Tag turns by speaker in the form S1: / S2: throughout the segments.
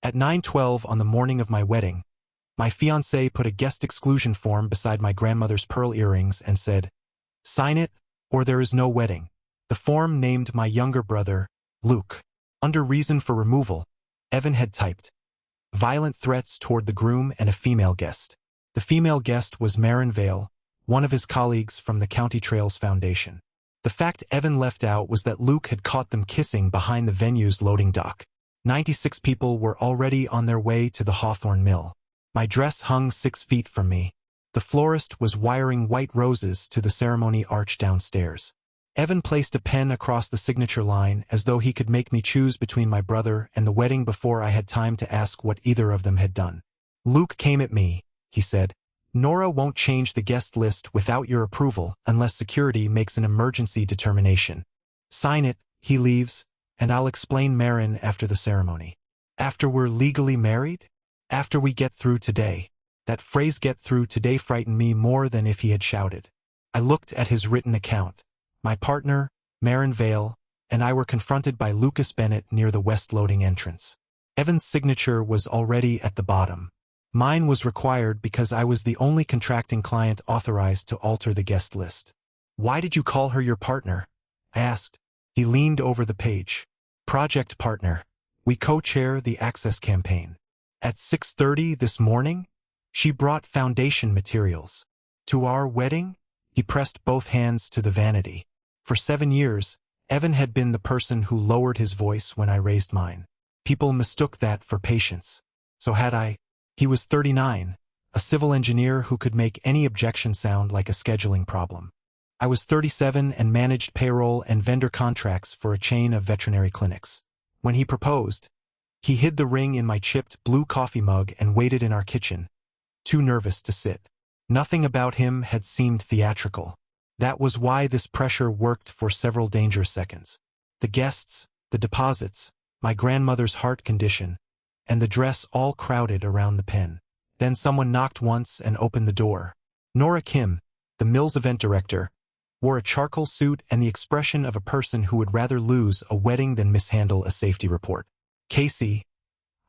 S1: At 9:12 on the morning of my wedding, my fiancé put a guest exclusion form beside my grandmother's pearl earrings and said, "Sign it, or there is no wedding." The form named my younger brother, Luke. Under reason for removal, Evan had typed violent threats toward the groom and a female guest. The female guest was Marin Vale, one of his colleagues from the County Trails Foundation. The fact Evan left out was that Luke had caught them kissing behind the venue's loading dock. 96 people were already on their way to the Hawthorne Mill. My dress hung 6 feet from me. The florist was wiring white roses to the ceremony arch downstairs. Evan placed a pen across the signature line as though he could make me choose between my brother and the wedding before I had time to ask what either of them had done. Luke came at me, he said. "Nora won't change the guest list without your approval unless security makes an emergency determination. Sign it, he leaves, and I'll explain Marin after the ceremony." After we're legally married? After we get through today. That phrase "get through today" frightened me more than if he had shouted. I looked at his written account. My partner, Marin Vale, and I were confronted by Lucas Bennett near the west loading entrance. Evan's signature was already at the bottom. Mine was required because I was the only contracting client authorized to alter the guest list. "Why did you call her your partner?" I asked. He leaned over the page. "Project partner. We co-chair the Access campaign. At 6:30 this morning, she brought foundation materials. To our wedding?" He pressed both hands to the vanity. For 7 years, Evan had been the person who lowered his voice when I raised mine. People mistook that for patience. So had I. He was 39, a civil engineer who could make any objection sound like a scheduling problem. I was 37 and managed payroll and vendor contracts for a chain of veterinary clinics. When he proposed, he hid the ring in my chipped blue coffee mug and waited in our kitchen, too nervous to sit. Nothing about him had seemed theatrical. That was why this pressure worked for several dangerous seconds. The guests, the deposits, my grandmother's heart condition, and the dress all crowded around the pen. Then someone knocked once and opened the door. Nora Kim, the Mills event director, wore a charcoal suit and the expression of a person who would rather lose a wedding than mishandle a safety report. "Casey,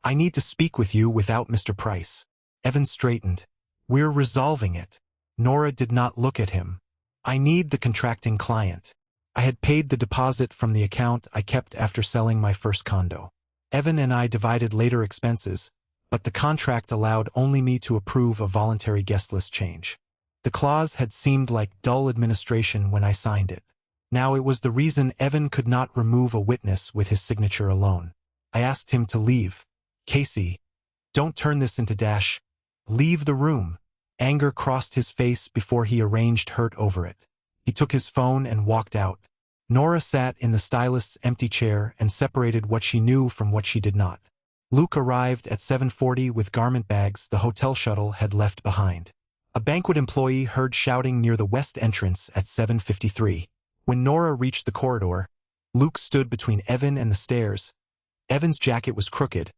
S1: I need to speak with you without Mr. Price." Evan straightened. "We're resolving it." Nora did not look at him. "I need the contracting client." I had paid the deposit from the account I kept after selling my first condo. Evan and I divided later expenses, but the contract allowed only me to approve a voluntary guest list change. The clause had seemed like dull administration when I signed it. Now it was the reason Evan could not remove a witness with his signature alone. I asked him to leave. "Casey, don't turn this into dash. Leave the room." Anger crossed his face before he arranged hurt over it. He took his phone and walked out. Nora sat in the stylist's empty chair and separated what she knew from what she did not. Luke arrived at 7:40 with garment bags the hotel shuttle had left behind. A banquet employee heard shouting near the west entrance at 7:53. When Nora reached the corridor, Luke stood between Evan and the stairs. Evan's jacket was crooked,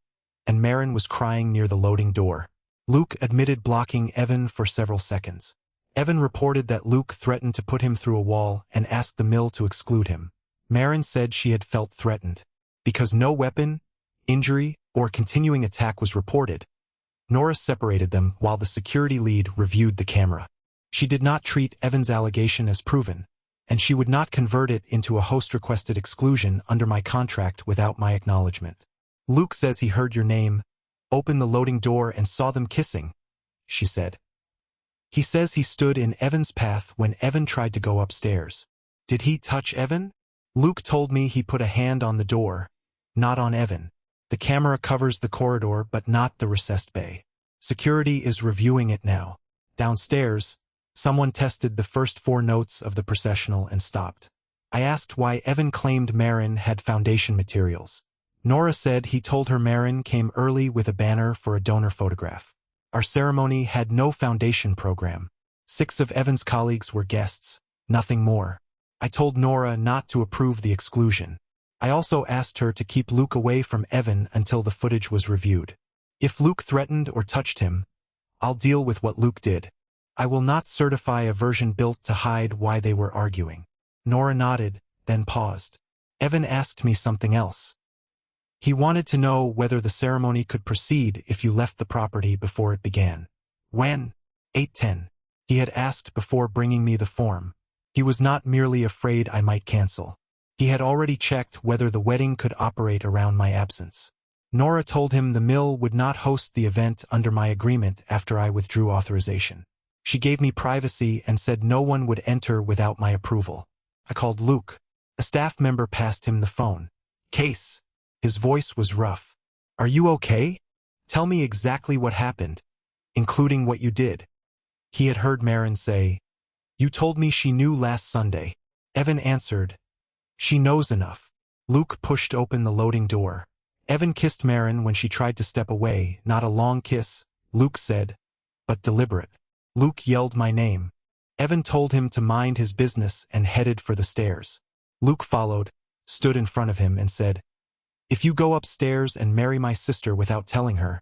S1: and Marin was crying near the loading door. Luke admitted blocking Evan for several seconds. Evan reported that Luke threatened to put him through a wall and asked the mill to exclude him. Marin said she had felt threatened. Because no weapon, injury, or continuing attack was reported, Nora separated them while the security lead reviewed the camera. She did not treat Evan's allegation as proven, and she would not convert it into a host-requested exclusion under my contract without my acknowledgement. "Luke says he heard your name, opened the loading door and saw them kissing," she said. "He says he stood in Evan's path when Evan tried to go upstairs." "Did he touch Evan?" "Luke told me he put a hand on the door, not on Evan. The camera covers the corridor but not the recessed bay. Security is reviewing it now." Downstairs, someone tested the first 4 notes of the processional and stopped. I asked why Evan claimed Marin had foundation materials. Nora said he told her Marin came early with a banner for a donor photograph. Our ceremony had no foundation program. 6 of Evan's colleagues were guests, nothing more. I told Nora not to approve the exclusion. I also asked her to keep Luke away from Evan until the footage was reviewed. If Luke threatened or touched him, I'll deal with what Luke did. I will not certify a version built to hide why they were arguing. Nora nodded, then paused. Evan asked me something else. He wanted to know whether the ceremony could proceed if you left the property before it began. When? 8:10. He had asked before bringing me the form. He was not merely afraid I might cancel. He had already checked whether the wedding could operate around my absence. Nora told him the mill would not host the event under my agreement after I withdrew authorization. She gave me privacy and said no one would enter without my approval. I called Luke. A staff member passed him the phone. Case. His voice was rough. Are you okay? Tell me exactly what happened, including what you did. He had heard Marin say, You told me she knew last Sunday. Evan answered, She knows enough. Luke pushed open the loading door. Evan kissed Marin when she tried to step away, not a long kiss, Luke said, but deliberate. Luke yelled my name. Evan told him to mind his business and headed for the stairs. Luke followed, stood in front of him and said, If you go upstairs and marry my sister without telling her,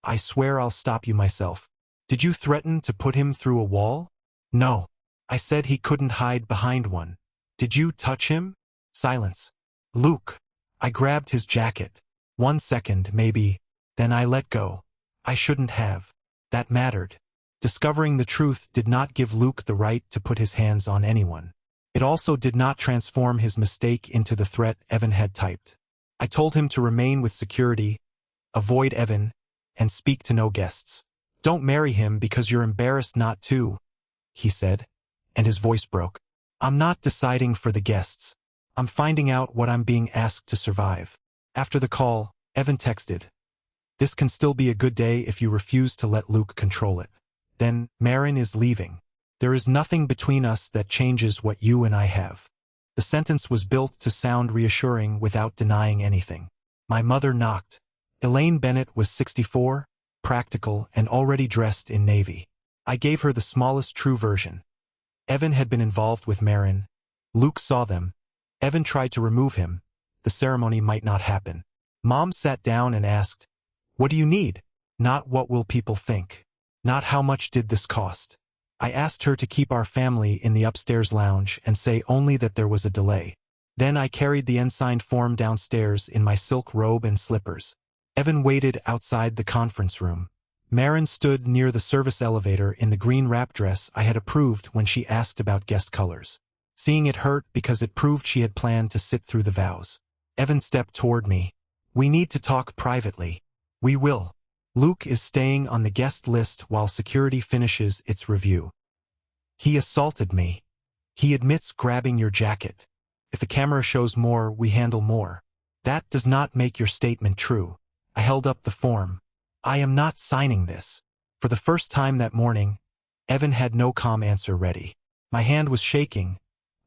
S1: I swear I'll stop you myself. Did you threaten to put him through a wall? No. I said he couldn't hide behind one. Did you touch him? Silence. Luke. I grabbed his jacket. 1 second, maybe. Then I let go. I shouldn't have. That mattered. Discovering the truth did not give Luke the right to put his hands on anyone. It also did not transform his mistake into the threat Evan had typed. I told him to remain with security, avoid Evan, and speak to no guests. Don't marry him because you're embarrassed not to, he said, and his voice broke. I'm not deciding for the guests. I'm finding out what I'm being asked to survive. After the call, Evan texted, This can still be a good day if you refuse to let Luke control it. Then, Marin is leaving. There is nothing between us that changes what you and I have. The sentence was built to sound reassuring without denying anything. My mother knocked. Elaine Bennett was 64, practical, and already dressed in navy. I gave her the smallest true version. Evan had been involved with Marin. Luke saw them. Evan tried to remove him. The ceremony might not happen. Mom sat down and asked, What do you need? Not what will people think. Not how much did this cost. I asked her to keep our family in the upstairs lounge and say only that there was a delay. Then I carried the unsigned form downstairs in my silk robe and slippers. Evan waited outside the conference room. Marin stood near the service elevator in the green wrap dress I had approved when she asked about guest colors. Seeing it hurt because it proved she had planned to sit through the vows. Evan stepped toward me. We need to talk privately. We will. Luke is staying on the guest list while security finishes its review. He assaulted me. He admits grabbing your jacket. If the camera shows more, we handle more. That does not make your statement true. I held up the form. I am not signing this. For the first time that morning, Evan had no calm answer ready. My hand was shaking,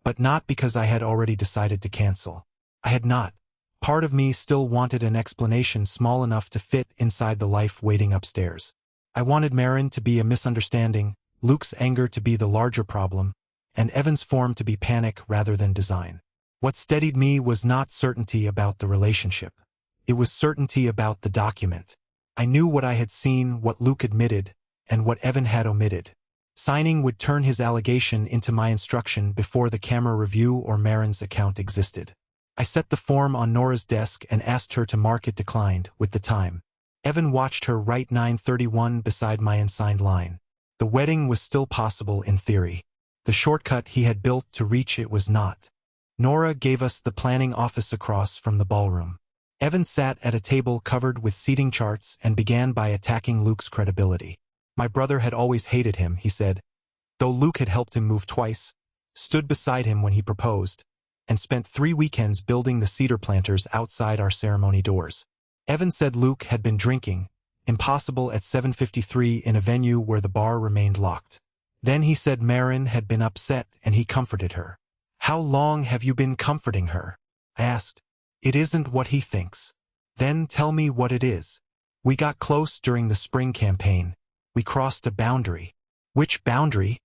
S1: but not because I had already decided to cancel. I had not. Part of me still wanted an explanation small enough to fit inside the life waiting upstairs. I wanted Marin to be a misunderstanding, Luke's anger to be the larger problem, and Evan's form to be panic rather than design. What steadied me was not certainty about the relationship. It was certainty about the document. I knew what I had seen, what Luke admitted, and what Evan had omitted. Signing would turn his allegation into my instruction before the camera review or Marin's account existed. I set the form on Nora's desk and asked her to mark it declined with the time. Evan watched her write 9:31 beside my unsigned line. The wedding was still possible in theory. The shortcut he had built to reach it was not. Nora gave us the planning office across from the ballroom. Evan sat at a table covered with seating charts and began by attacking Luke's credibility. My brother had always hated him, he said, though Luke had helped him move twice, stood beside him when he proposed, and spent 3 weekends building the cedar planters outside our ceremony doors. Evan said Luke had been drinking, impossible at 7:53 in a venue where the bar remained locked. Then he said Marin had been upset and he comforted her. How long have you been comforting her? I asked. It isn't what he thinks. Then tell me what it is. We got close during the spring campaign. We crossed a boundary. Which boundary?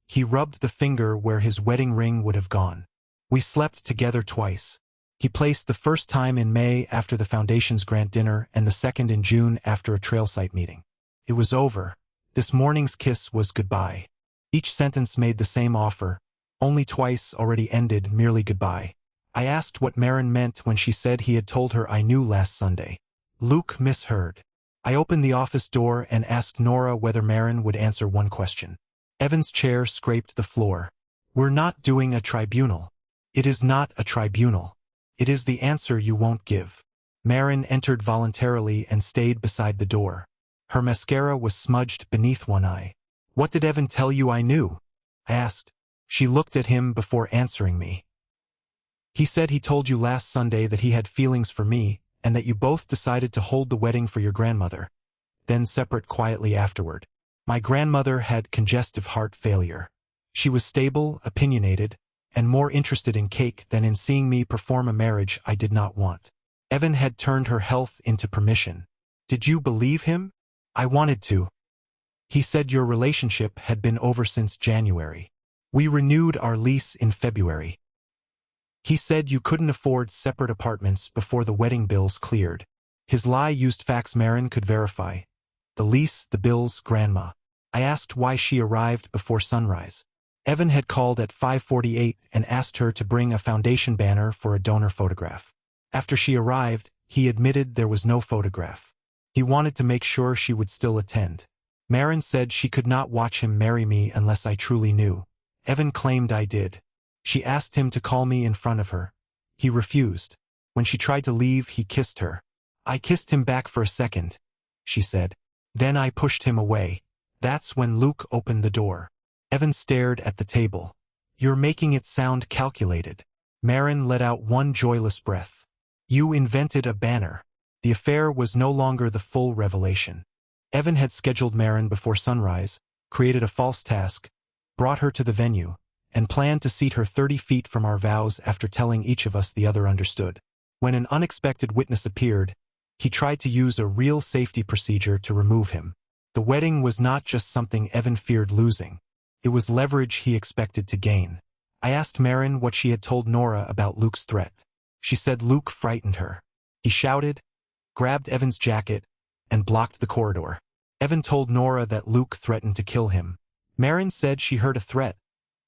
S1: He rubbed the finger where his wedding ring would have gone. We slept together twice. He placed the first time in May after the Foundation's grant dinner and the second in June after a trail site meeting. It was over. This morning's kiss was goodbye. Each sentence made the same offer. Only twice already ended merely goodbye. I asked what Marin meant when she said he had told her I knew last Sunday. Luke misheard. I opened the office door and asked Nora whether Marin would answer one question. Evan's chair scraped the floor. We're not doing a tribunal. It is not a tribunal. It is the answer you won't give. Marin entered voluntarily and stayed beside the door. Her mascara was smudged beneath one eye. What did Evan tell you I knew? I asked. She looked at him before answering me. He said he told you last Sunday that he had feelings for me, and that you both decided to hold the wedding for your grandmother, then separate quietly afterward. My grandmother had congestive heart failure. She was stable, opinionated, and more interested in cake than in seeing me perform a marriage I did not want. Evan had turned her health into permission. Did you believe him? I wanted to. He said your relationship had been over since January. We renewed our lease in February. He said you couldn't afford separate apartments before the wedding bills cleared. His lie used facts Marin could verify. The lease, the bills, grandma. I asked why she arrived before sunrise. Evan had called at 5:48 and asked her to bring a foundation banner for a donor photograph. After she arrived, he admitted there was no photograph. He wanted to make sure she would still attend. Marin said she could not watch him marry me unless I truly knew. Evan claimed I did. She asked him to call me in front of her. He refused. When she tried to leave, he kissed her. I kissed him back for a second, she said. Then I pushed him away. That's when Luke opened the door. Evan stared at the table. You're making it sound calculated. Marin let out one joyless breath. You invented a banner. The affair was no longer the full revelation. Evan had scheduled Marin before sunrise, created a false task, brought her to the venue, and planned to seat her 30 feet from our vows after telling each of us the other understood. When an unexpected witness appeared, he tried to use a real safety procedure to remove him. The wedding was not just something Evan feared losing. It was leverage he expected to gain. I asked Marin what she had told Nora about Luke's threat. She said Luke frightened her. He shouted, grabbed Evan's jacket, and blocked the corridor. Evan told Nora that Luke threatened to kill him. Marin said she heard a threat,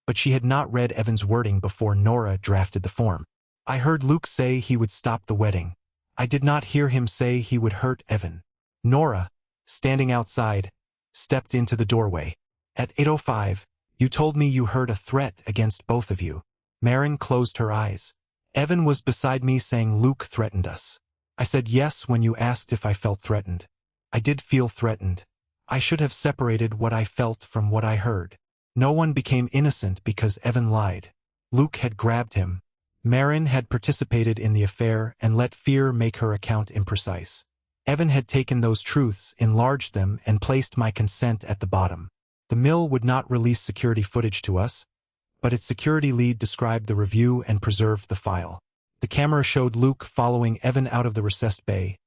S1: but she had not read Evan's wording before Nora drafted the form. I heard Luke say he would stop the wedding. I did not hear him say he would hurt Evan. Nora, standing outside, stepped into the doorway. At 8:05, you told me you heard a threat against both of you. Marin closed her eyes. Evan was beside me saying Luke threatened us. I said yes when you asked if I felt threatened. I did feel threatened. I should have separated what I felt from what I heard. No one became innocent because Evan lied. Luke had grabbed him. Marin had participated in the affair and let fear make her account imprecise. Evan had taken those truths, enlarged them, and placed my consent at the bottom. The mill would not release security footage to us, but its security lead described the review and preserved the file. The camera showed Luke following Evan out of the recessed bay,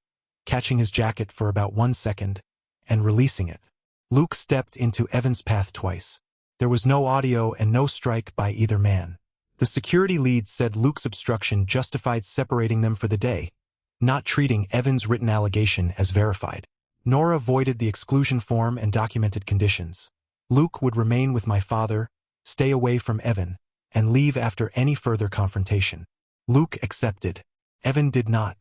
S1: catching his jacket for about 1 second, and releasing it. Luke stepped into Evan's path twice. There was no audio and no strike by either man. The security lead said Luke's obstruction justified separating them for the day, not treating Evan's written allegation as verified. Nora voided the exclusion form and documented conditions. Luke would remain with my father, stay away from Evan, and leave after any further confrontation. Luke accepted. Evan did not.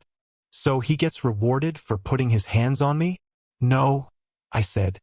S1: So he gets rewarded for putting his hands on me? No, I said.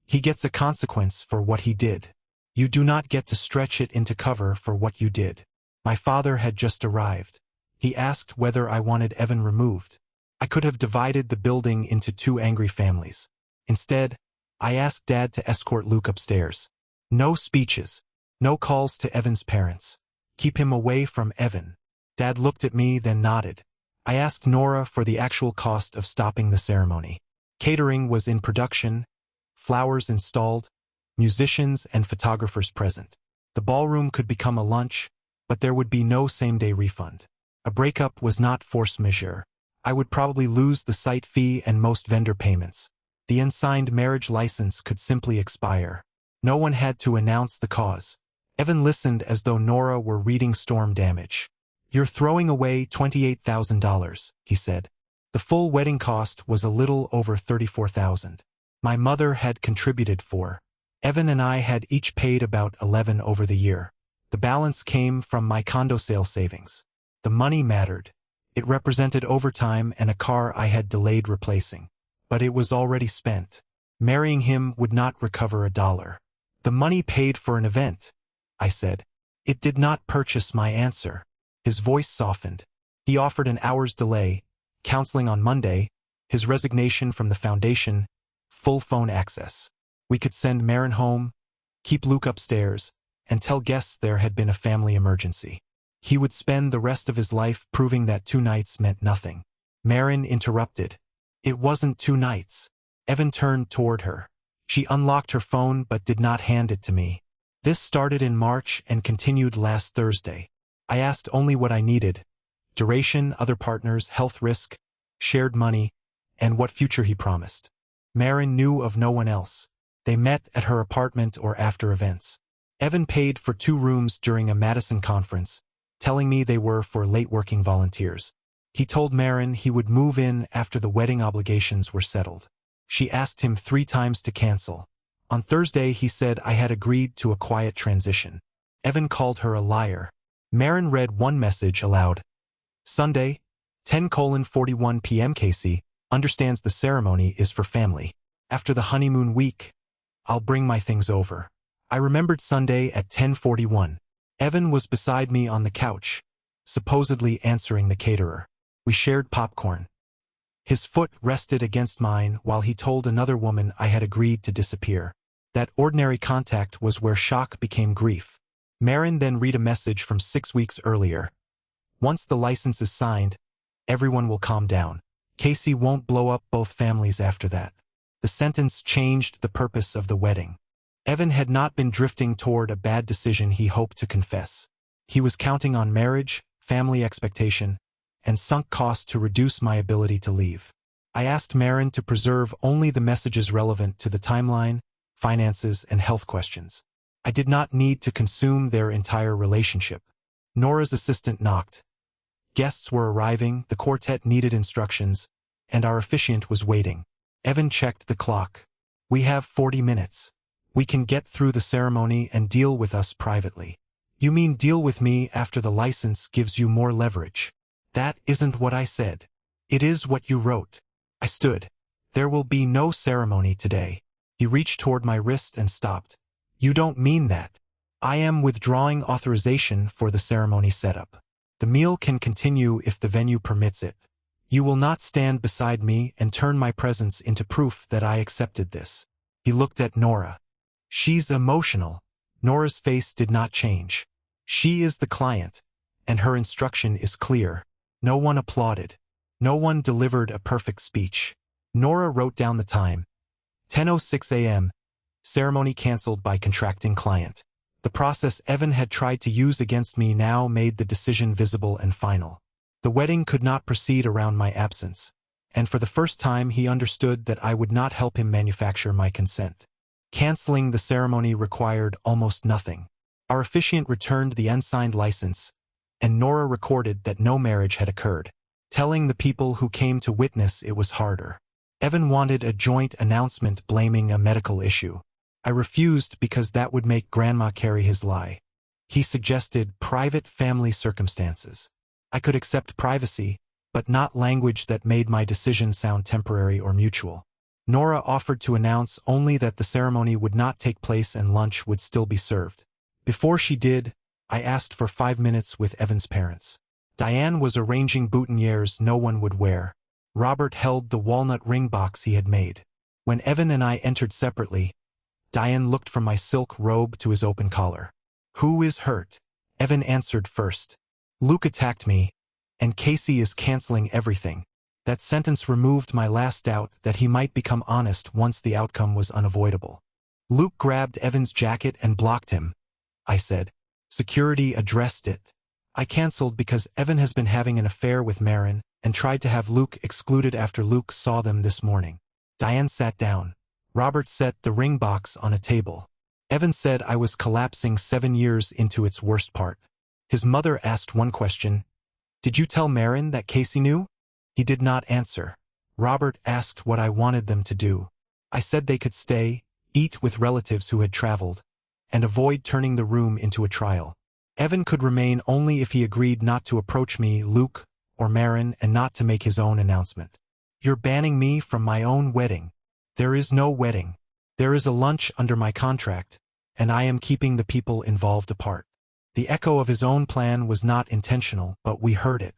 S1: He gets a consequence for what he did. You do not get to stretch it into cover for what you did. My father had just arrived. He asked whether I wanted Evan removed. I could have divided the building into 2 angry families. Instead, I asked Dad to escort Luke upstairs. No speeches. No calls to Evan's parents. Keep him away from Evan. Dad looked at me, then nodded. I asked Nora for the actual cost of stopping the ceremony. Catering was in production, flowers installed, musicians and photographers present. The ballroom could become a lunch, but there would be no same-day refund. A breakup was not force majeure. I would probably lose the site fee and most vendor payments. The unsigned marriage license could simply expire. No one had to announce the cause. Evan listened as though Nora were reading storm damage. You're throwing away $28,000, he said. The full wedding cost was a little over $34,000. My mother had contributed $4,000. Evan and I had each paid about $11,000 over the year. The balance came from my condo sale savings. The money mattered. It represented overtime and a car I had delayed replacing. But it was already spent. Marrying him would not recover a dollar. The money paid for an event, I said. It did not purchase my answer. His voice softened. He offered an hour's delay, counseling on Monday, his resignation from the foundation, full phone access. We could send Marin home, keep Luke upstairs, and tell guests there had been a family emergency. He would spend the rest of his life proving that 2 nights meant nothing. Marin interrupted. It wasn't 2 nights. Evan turned toward her. She unlocked her phone but did not hand it to me. This started in March and continued last Thursday. I asked only what I needed: duration, other partners, health risk, shared money, and what future he promised. Marin knew of no one else. They met at her apartment or after events. Evan paid for 2 rooms during a Madison conference, telling me they were for late-working volunteers. He told Marin he would move in after the wedding obligations were settled. She asked him 3 times to cancel. On Thursday, he said I had agreed to a quiet transition. Evan called her a liar. Marin read one message aloud. Sunday, 10:41 p.m. Casey understands the ceremony is for family. After the honeymoon week, I'll bring my things over. I remembered Sunday at 10:41. Evan was beside me on the couch, supposedly answering the caterer. We shared popcorn. His foot rested against mine while he told another woman I had agreed to disappear. That ordinary contact was where shock became grief. Marin then read a message from 6 weeks earlier. Once the license is signed, everyone will calm down. Casey won't blow up both families after that. The sentence changed the purpose of the wedding. Evan had not been drifting toward a bad decision he hoped to confess. He was counting on marriage, family expectation, and sunk costs to reduce my ability to leave. I asked Marin to preserve only the messages relevant to the timeline, finances, and health questions. I did not need to consume their entire relationship. Nora's assistant knocked. Guests were arriving, the quartet needed instructions, and our officiant was waiting. Evan checked the clock. We have 40 minutes. We can get through the ceremony and deal with us privately. You mean deal with me after the license gives you more leverage? That isn't what I said. It is what you wrote. I stood. There will be no ceremony today. He reached toward my wrist and stopped. You don't mean that. I am withdrawing authorization for the ceremony setup. The meal can continue if the venue permits it. You will not stand beside me and turn my presence into proof that I accepted this. He looked at Nora. She's emotional. Nora's face did not change. She is the client, and her instruction is clear. No one applauded. No one delivered a perfect speech. Nora wrote down the time. 10:06 a.m. Ceremony canceled by contracting client. The process Evan had tried to use against me now made the decision visible and final. The wedding could not proceed around my absence, and for the first time he understood that I would not help him manufacture my consent. Canceling the ceremony required almost nothing. Our officiant returned the unsigned license, and Nora recorded that no marriage had occurred. Telling the people who came to witness it was harder. Evan wanted a joint announcement blaming a medical issue. I refused because that would make Grandma carry his lie. He suggested private family circumstances. I could accept privacy, but not language that made my decision sound temporary or mutual. Nora offered to announce only that the ceremony would not take place and lunch would still be served. Before she did, I asked for 5 minutes with Evan's parents. Diane was arranging boutonnieres no one would wear. Robert held the walnut ring box he had made. When Evan and I entered separately, Diane looked from my silk robe to his open collar. Who is hurt? Evan answered first. Luke attacked me, and Casey is canceling everything. That sentence removed my last doubt that he might become honest once the outcome was unavoidable. Luke grabbed Evan's jacket and blocked him, I said. Security addressed it. I canceled because Evan has been having an affair with Marin and tried to have Luke excluded after Luke saw them this morning. Diane sat down. Robert set the ring box on a table. Evan said I was collapsing 7 years into its worst part. His mother asked one question. Did you tell Marin that Casey knew? He did not answer. Robert asked what I wanted them to do. I said they could stay, eat with relatives who had traveled, and avoid turning the room into a trial. Evan could remain only if he agreed not to approach me, Luke, or Marin, and not to make his own announcement. You're banning me from my own wedding. There is no wedding. There is a lunch under my contract, and I am keeping the people involved apart. The echo of his own plan was not intentional, but we heard it.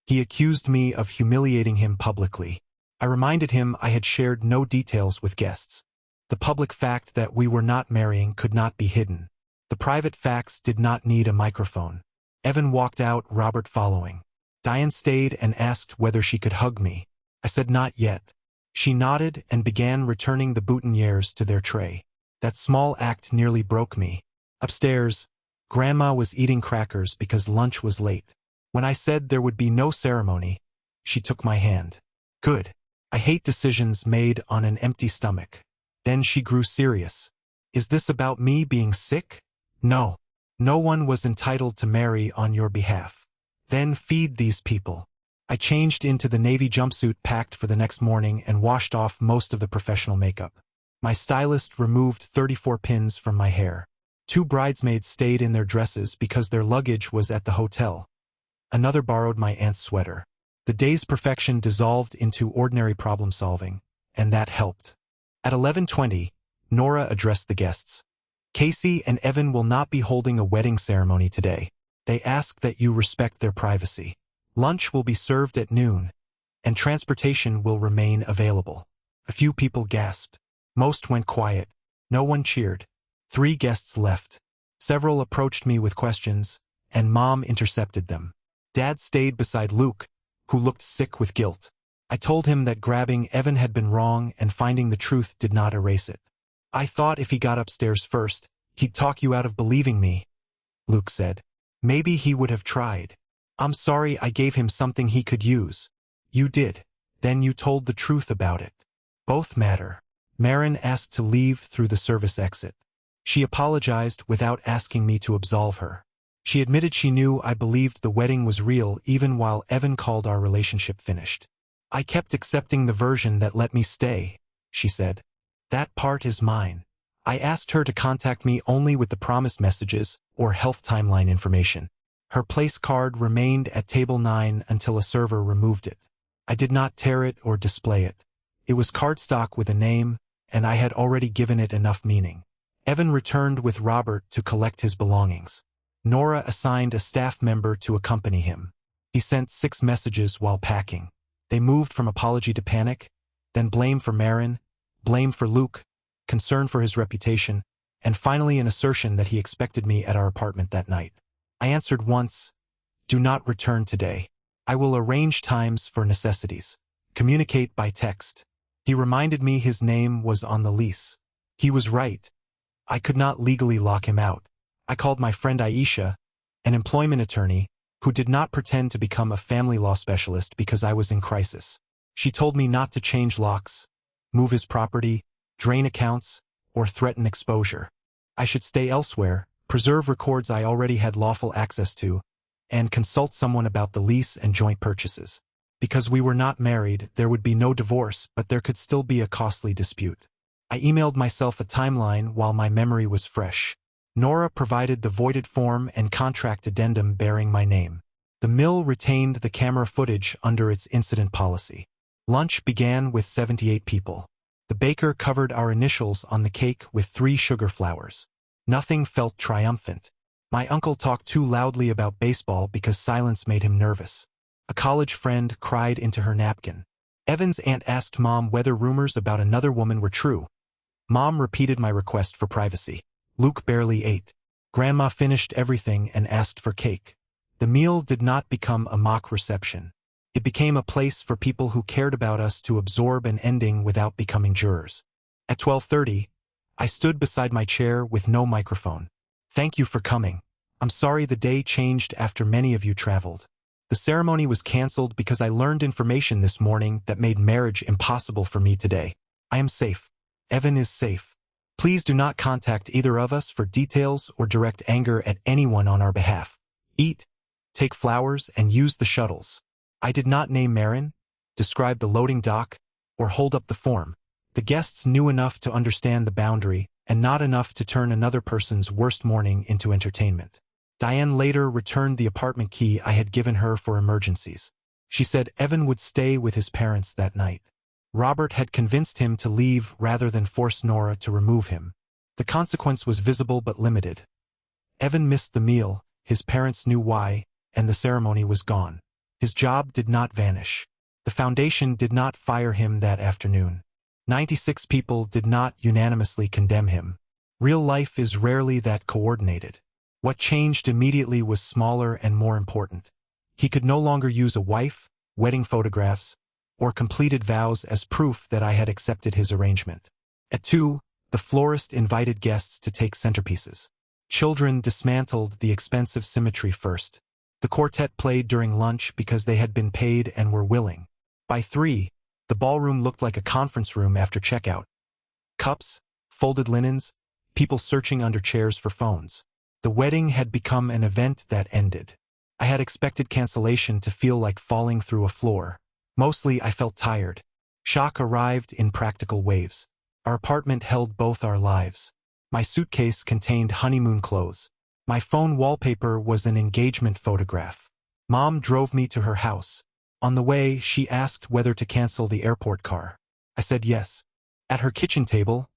S1: He accused me of humiliating him publicly. I reminded him I had shared no details with guests. The public fact that we were not marrying could not be hidden. The private facts did not need a microphone. Evan walked out, Robert following. Diane stayed and asked whether she could hug me. I said not yet. She nodded and began returning the boutonnieres to their tray. That small act nearly broke me. Upstairs, Grandma was eating crackers because lunch was late. When I said there would be no ceremony, she took my hand. Good. I hate decisions made on an empty stomach. Then she grew serious. Is this about me being sick? No. No one was entitled to marry on your behalf. Then feed these people. I changed into the navy jumpsuit packed for the next morning and washed off most of the professional makeup. My stylist removed 34 pins from my hair. 2 bridesmaids stayed in their dresses because their luggage was at the hotel. Another borrowed my aunt's sweater. The day's perfection dissolved into ordinary problem-solving, and that helped. At 11:20, Nora addressed the guests. Casey and Evan will not be holding a wedding ceremony today. They ask that you respect their privacy. Lunch will be served at noon, and transportation will remain available. A few people gasped. Most went quiet. No one cheered. 3 guests left. Several approached me with questions, and Mom intercepted them. Dad stayed beside Luke, who looked sick with guilt. I told him that grabbing Evan had been wrong and finding the truth did not erase it. I thought if he got upstairs first, he'd talk you out of believing me, Luke said. Maybe he would have tried. I'm sorry I gave him something he could use. You did. Then you told the truth about it. Both matter. Marin asked to leave through the service exit. She apologized without asking me to absolve her. She admitted she knew I believed the wedding was real even while Evan called our relationship finished. I kept accepting the version that let me stay, she said. That part is mine. I asked her to contact me only with the promised messages or health timeline information. Her place card remained at table 9 until a server removed it. I did not tear it or display it. It was cardstock with a name, and I had already given it enough meaning. Evan returned with Robert to collect his belongings. Nora assigned a staff member to accompany him. He sent 6 messages while packing. They moved from apology to panic, then blame for Marin, blame for Luke, concern for his reputation, and finally an assertion that he expected me at our apartment that night. I answered once, "Do not return today. I will arrange times for necessities. Communicate by text." He reminded me his name was on the lease. He was right. I could not legally lock him out. I called my friend Aisha, an employment attorney, who did not pretend to become a family law specialist because I was in crisis. She told me not to change locks, move his property, drain accounts, or threaten exposure. I should stay elsewhere, preserve records I already had lawful access to, and consult someone about the lease and joint purchases. Because we were not married, there would be no divorce, but there could still be a costly dispute. I emailed myself a timeline while my memory was fresh. Nora provided the voided form and contract addendum bearing my name. The mill retained the camera footage under its incident policy. Lunch began with 78 people. The baker covered our initials on the cake with 3 sugar flowers. Nothing felt triumphant. My uncle talked too loudly about baseball because silence made him nervous. A college friend cried into her napkin. Evan's aunt asked Mom whether rumors about another woman were true. Mom repeated my request for privacy. Luke barely ate. Grandma finished everything and asked for cake. The meal did not become a mock reception. It became a place for people who cared about us to absorb an ending without becoming jurors. At 12:30, I stood beside my chair with no microphone. Thank you for coming. I'm sorry the day changed after many of you traveled. The ceremony was canceled because I learned information this morning that made marriage impossible for me today. I am safe. Evan is safe. Please do not contact either of us for details or direct anger at anyone on our behalf. Eat, take flowers, and use the shuttles. I did not name Marin, describe the loading dock, or hold up the form. The guests knew enough to understand the boundary and not enough to turn another person's worst morning into entertainment. Diane later returned the apartment key I had given her for emergencies. She said Evan would stay with his parents that night. Robert had convinced him to leave rather than force Nora to remove him. The consequence was visible but limited. Evan missed the meal, his parents knew why, and the ceremony was gone. His job did not vanish. The foundation did not fire him that afternoon. 96 people did not unanimously condemn him. Real life is rarely that coordinated. What changed immediately was smaller and more important. He could no longer use a wife, wedding photographs, or completed vows as proof that I had accepted his arrangement. At 2, the florist invited guests to take centerpieces. Children dismantled the expensive symmetry first. The quartet played during lunch because they had been paid and were willing. By 3, the ballroom looked like a conference room after checkout. Cups, folded linens, people searching under chairs for phones. The wedding had become an event that ended. I had expected cancellation to feel like falling through a floor. Mostly I felt tired. Shock arrived in practical waves. Our apartment held both our lives. My suitcase contained honeymoon clothes. My phone wallpaper was an engagement photograph. Mom drove me to her house. On the way, she asked whether to cancel the airport car. I said yes. At her kitchen table,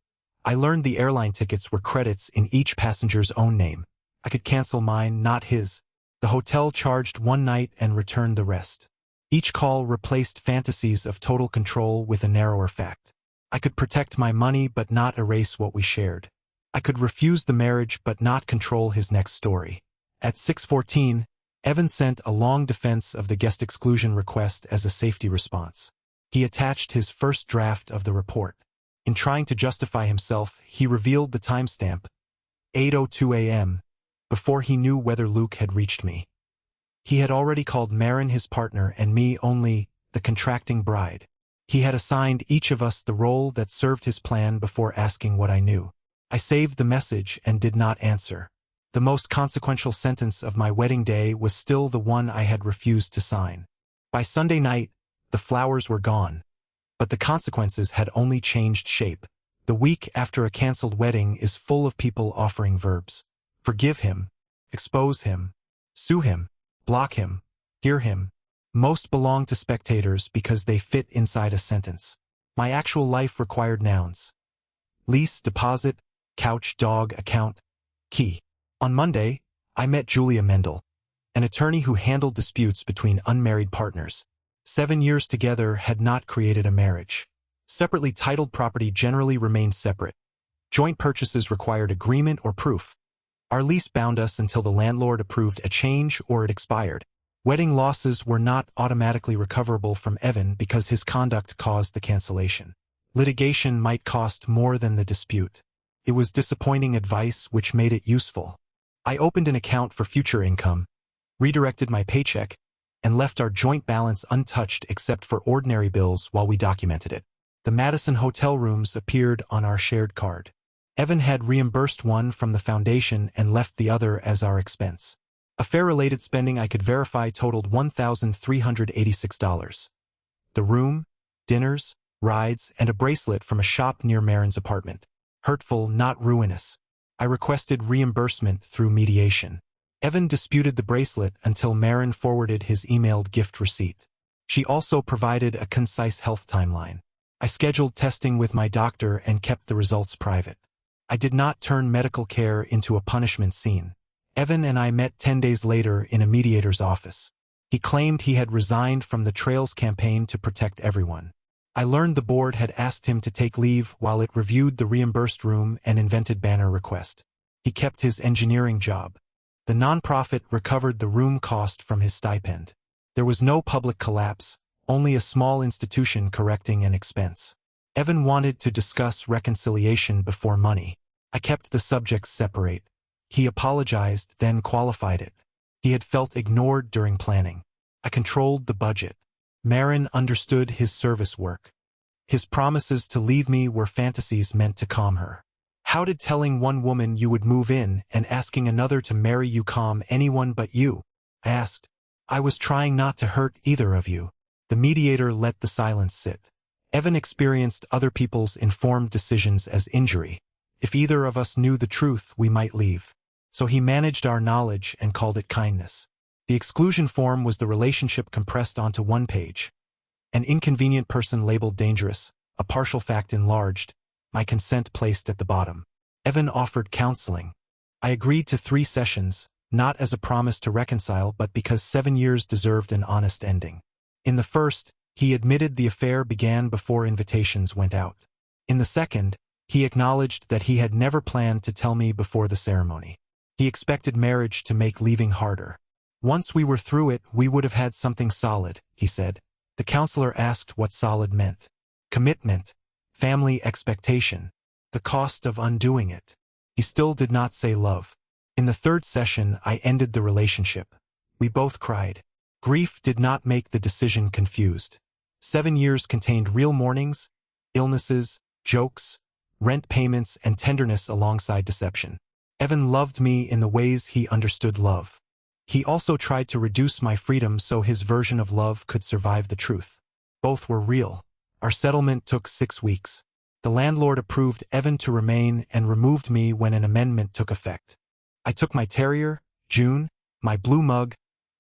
S1: I learned the airline tickets were credits in each passenger's own name. I could cancel mine, not his. The hotel charged one night and returned the rest. Each call replaced fantasies of total control with a narrower fact. I could protect my money but not erase what we shared. I could refuse the marriage but not control his next story. At 6:14, Evan sent a long defense of the guest exclusion request as a safety response. He attached his first draft of the report. In trying to justify himself, he revealed the timestamp, 8:02 a.m., before he knew whether Luke had reached me. He had already called Marin his partner and me only the contracting bride. He had assigned each of us the role that served his plan before asking what I knew. I saved the message and did not answer. The most consequential sentence of my wedding day was still the one I had refused to sign. By Sunday night, the flowers were gone, but the consequences had only changed shape. The week after a canceled wedding is full of people offering verbs. Forgive him, expose him, sue him, block him, hear him. Most belong to spectators because they fit inside a sentence. My actual life required nouns. Lease, deposit, couch, dog, account, key. On Monday, I met Julia Mendel, an attorney who handled disputes between unmarried partners. 7 years together had not created a marriage. Separately titled property generally remained separate. Joint purchases required agreement or proof. Our lease bound us until the landlord approved a change or it expired. Wedding losses were not automatically recoverable from Evan because his conduct caused the cancellation. Litigation might cost more than the dispute. It was disappointing advice which made it useful. I opened an account for future income, redirected my paycheck, and left our joint balance untouched except for ordinary bills while we documented it. The Madison hotel rooms appeared on our shared card. Evan had reimbursed one from the foundation and left the other as our expense. Affair-related spending I could verify totaled $1,386. The room, dinners, rides, and a bracelet from a shop near Marin's apartment. Hurtful, not ruinous. I requested reimbursement through mediation. Evan disputed the bracelet until Marin forwarded his emailed gift receipt. She also provided a concise health timeline. I scheduled testing with my doctor and kept the results private. I did not turn medical care into a punishment scene. Evan and I met 10 days later in a mediator's office. He claimed he had resigned from the Trails campaign to protect everyone. I learned the board had asked him to take leave while it reviewed the reimbursed room and invented banner request. He kept his engineering job. The nonprofit recovered the room cost from his stipend. There was no public collapse, only a small institution correcting an expense. Evan wanted to discuss reconciliation before money. I kept the subjects separate. He apologized, then qualified it. He had felt ignored during planning. I controlled the budget. Marin understood his service work. His promises to leave me were fantasies meant to calm her. How did telling one woman you would move in and asking another to marry you calm anyone but you? I asked. I was trying not to hurt either of you. The mediator let the silence sit. Evan experienced other people's informed decisions as injury. If either of us knew the truth, we might leave. So he managed our knowledge and called it kindness. The exclusion form was the relationship compressed onto one page. An inconvenient person labeled dangerous, a partial fact enlarged, my consent placed at the bottom. Evan offered counseling. I agreed to 3 sessions, not as a promise to reconcile but because 7 years deserved an honest ending. In the first, he admitted the affair began before invitations went out. In the second, he acknowledged that he had never planned to tell me before the ceremony. He expected marriage to make leaving harder. Once we were through it, we would have had something solid, he said. The counselor asked what solid meant. Commitment, family expectation, the cost of undoing it. He still did not say love. In the third session, I ended the relationship. We both cried. Grief did not make the decision confused. 7 years contained real mournings, illnesses, jokes, rent payments, and tenderness alongside deception. Evan loved me in the ways he understood love. He also tried to reduce my freedom so his version of love could survive the truth. Both were real. Our settlement took 6 weeks. The landlord approved Evan to remain and removed me when an amendment took effect. I took my terrier, June, my blue mug,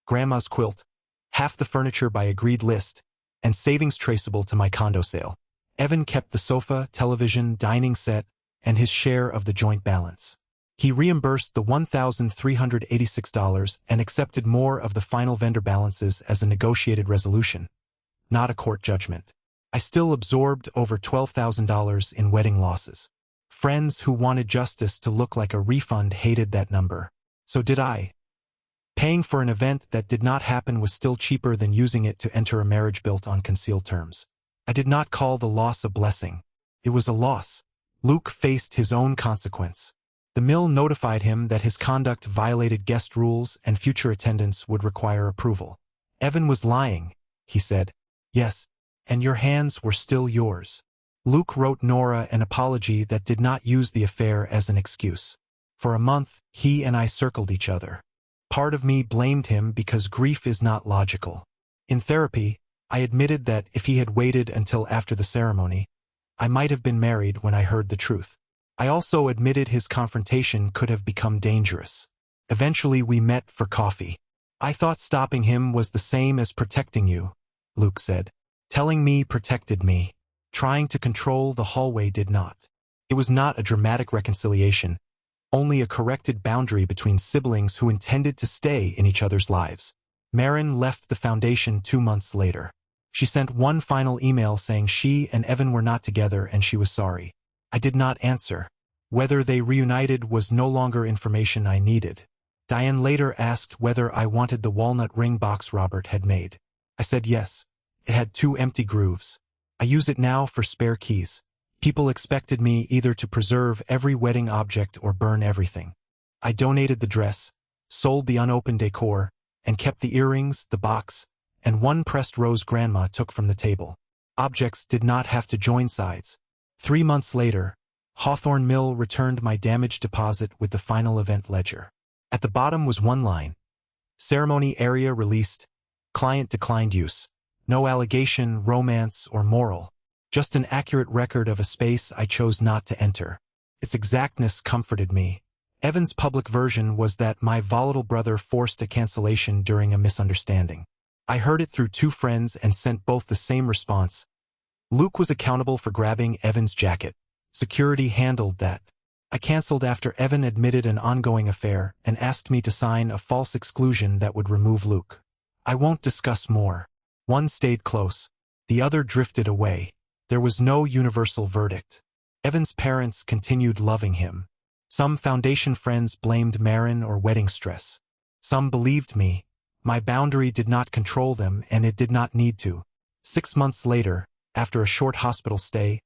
S1: grandma's quilt, half the furniture by agreed list, and savings traceable to my condo sale. Evan kept the sofa, television, dining set, and his share of the joint balance. He reimbursed the $1,386 and accepted more of the final vendor balances as a negotiated resolution, not a court judgment. I still absorbed over $12,000 in wedding losses. Friends who wanted justice to look like a refund hated that number. So did I. Paying for an event that did not happen was still cheaper than using it to enter a marriage built on concealed terms. I did not call the loss a blessing. It was a loss. Luke faced his own consequence. The mill notified him that his conduct violated guest rules and future attendance would require approval. Evan was lying, he said. Yes, and your hands were still yours. Luke wrote Nora an apology that did not use the affair as an excuse. For a month, he and I circled each other. Part of me blamed him because grief is not logical. In therapy, I admitted that if he had waited until after the ceremony, I might have been married when I heard the truth. I also admitted his confrontation could have become dangerous. Eventually we met for coffee. I thought stopping him was the same as protecting you, Luke said. Telling me protected me. Trying to control the hallway did not. It was not a dramatic reconciliation, only a corrected boundary between siblings who intended to stay in each other's lives. Marin left the foundation 2 months later. She sent one final email saying she and Evan were not together and she was sorry. I did not answer. Whether they reunited was no longer information I needed. Diane later asked whether I wanted the walnut ring box Robert had made. I said yes. It had 2 empty grooves. I use it now for spare keys. People expected me either to preserve every wedding object or burn everything. I donated the dress, sold the unopened decor, and kept the earrings, the box, and one pressed rose Grandma took from the table. Objects did not have to join sides. 3 months later, Hawthorne Mill returned my damaged deposit with the final event ledger. At the bottom was one line. Ceremony area released. Client declined use. No allegation, romance, or moral. Just an accurate record of a space I chose not to enter. Its exactness comforted me. Evan's public version was that my volatile brother forced a cancellation during a misunderstanding. I heard it through 2 friends and sent both the same response. Luke was accountable for grabbing Evan's jacket. Security handled that. I canceled after Evan admitted an ongoing affair and asked me to sign a false exclusion that would remove Luke. I won't discuss more. One stayed close. The other drifted away. There was no universal verdict. Evan's parents continued loving him. Some foundation friends blamed Marin or wedding stress. Some believed me. My boundary did not control them and it did not need to. 6 months later, after a short hospital stay,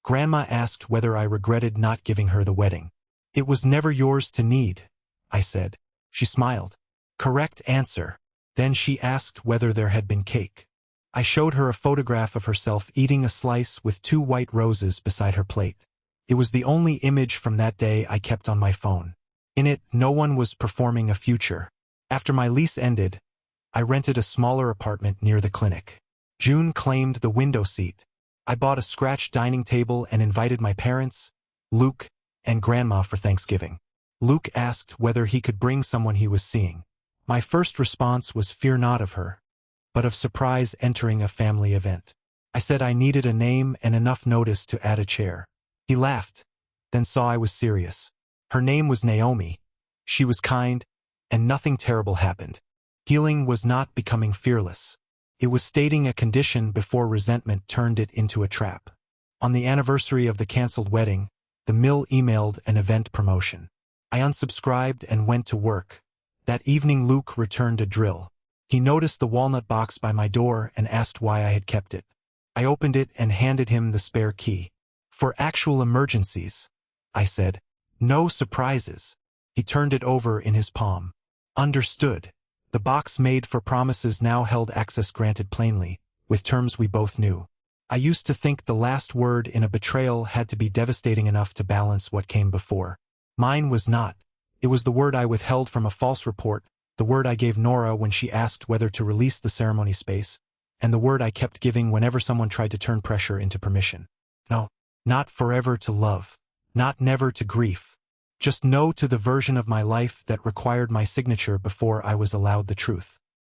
S1: Grandma asked whether I regretted not giving her the wedding. It was never yours to need, I said. She smiled. Correct answer. Then she asked whether there had been cake. I showed her a photograph of herself eating a slice with 2 white roses beside her plate. It was the only image from that day I kept on my phone. In it, no one was performing a future. After my lease ended, I rented a smaller apartment near the clinic. June claimed the window seat. I bought a scratch dining table and invited my parents, Luke, and Grandma for Thanksgiving. Luke asked whether he could bring someone he was seeing. My first response was fear not of her, but of surprise entering a family event. I said I needed a name and enough notice to add a chair. He laughed, then saw I was serious. Her name was Naomi. She was kind, and nothing terrible happened. Healing was not becoming fearless. It was stating a condition before resentment turned it into a trap. On the anniversary of the cancelled wedding, the mill emailed an event promotion. I unsubscribed and went to work. That evening Luke returned a drill. He noticed the walnut box by my door and asked why I had kept it. I opened it and handed him the spare key. For actual emergencies, I said. No surprises. He turned it over in his palm. Understood. The box made for promises now held access granted plainly, with terms we both knew. I used to think the last word in a betrayal had to be devastating enough to balance what came before. Mine was not. It was the word I withheld from a false report, the word I gave Nora when she asked whether to release the ceremony space, and the word I kept giving whenever someone tried to turn pressure into permission. No, not forever to love, not never to grief. Just no to the version of my life that required my signature before I was allowed the truth.